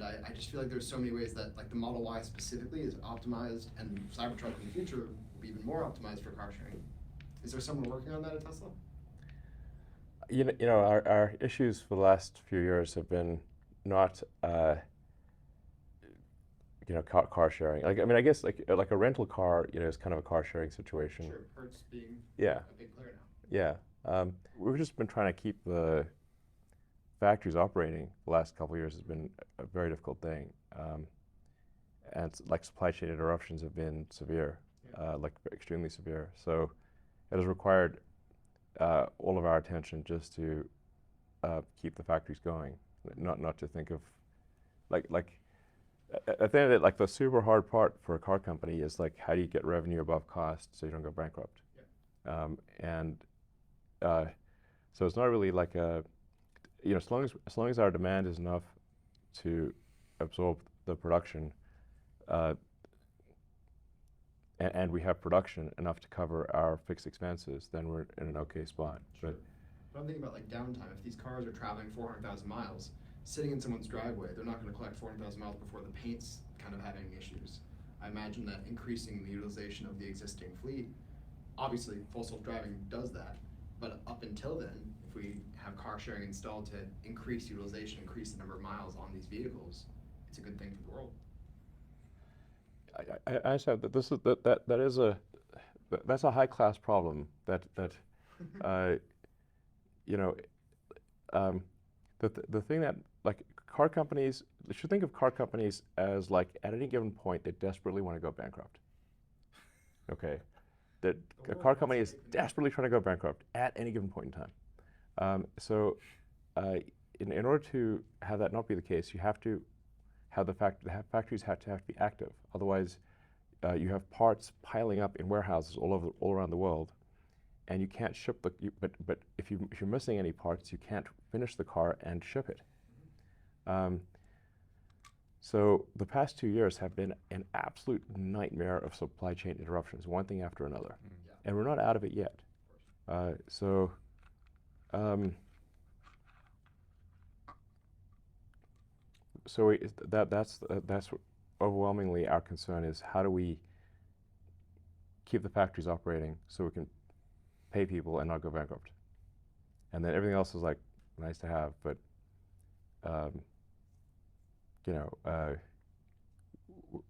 And I just feel like there's so many ways that like the Model Y specifically is optimized, and Cybertruck in the future will be even more optimized for car sharing. Is there someone working on that at Tesla? Our issues for the last few years have been not, car sharing. Like, I mean, I guess like a rental car, is kind of a car sharing situation. Sure, Hertz being Yeah, a big player now. yeah. We've just been trying to keep the factories operating. The last couple of years has been a very difficult thing, and like supply chain interruptions have been severe, like extremely severe. So it has required all of our attention just to keep the factories going, not to think of like at the end of it, like the super hard part for a car company is like how do you get revenue above cost so you don't go bankrupt, and so it's not really like a as long as our demand is enough to absorb the production, uh, and we have production enough to cover our fixed expenses, then we're in an okay spot. Sure. But I'm thinking about like downtime. If these cars are traveling 400,000 miles, sitting in someone's driveway, they're not going to collect 400,000 miles before the paint's kind of having issues. I imagine that increasing the utilization of the existing fleet, obviously full self-driving does that, but up until then, if we have car sharing installed to increase utilization, increase the number of miles on these vehicles, it's a good thing for the world. I said that this is that is that's a high class problem that uh, you know the thing that like car companies, you should think of car companies as like at any given point they desperately want to go bankrupt. Okay, that a car company is desperately trying to go bankrupt at any given point in time. So in order to have that not be the case, you have to have the factories have to be active. Otherwise, you have parts piling up in warehouses all around the world, and you can't ship but if you're missing any parts, you can't finish the car and ship it. So the past 2 years have been an absolute nightmare of supply chain interruptions, one thing after another, and we're not out of it yet. So. So that's overwhelmingly our concern is how do we keep the factories operating so we can pay people and not go bankrupt, and then everything else is like nice to have, but um, you know,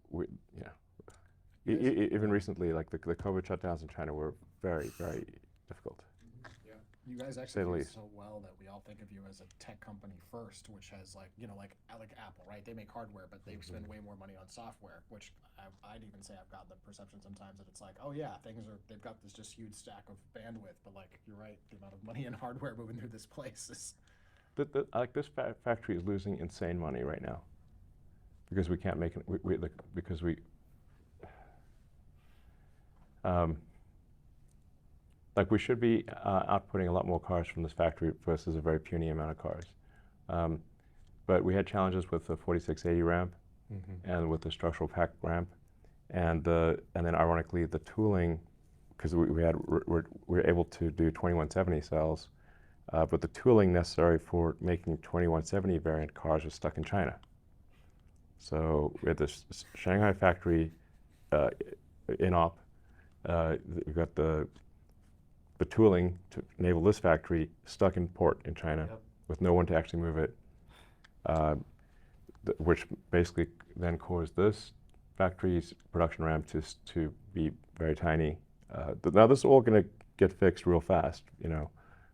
we, even recently, like the COVID shutdowns in China were very, very difficult. Yeah, you guys Say the execute least. so well that we all think of you as a tech company first, which has like like Apple, right? They make hardware, but they spend way more money on software. Which I'd even say I've got the perception sometimes that it's like, oh yeah, they've got this just huge stack of bandwidth, but like you're right, the amount of money and hardware moving through this place is. Like this factory is losing insane money right now because we can't make it. Because we. Like we should be outputting a lot more cars from this factory versus a very puny amount of cars. But we had challenges with the 4680 ramp and with the structural pack ramp, and then ironically the tooling, because we were able to do 2170 cells, but the tooling necessary for making 2170 variant cars was stuck in China. So we had this Shanghai factory in op. We got the tooling to enable this factory stuck in port in China with no one to actually move it, which basically then caused this factory's production ramp to be very tiny. Now this is all going to get fixed real fast,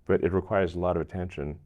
but it requires a lot of attention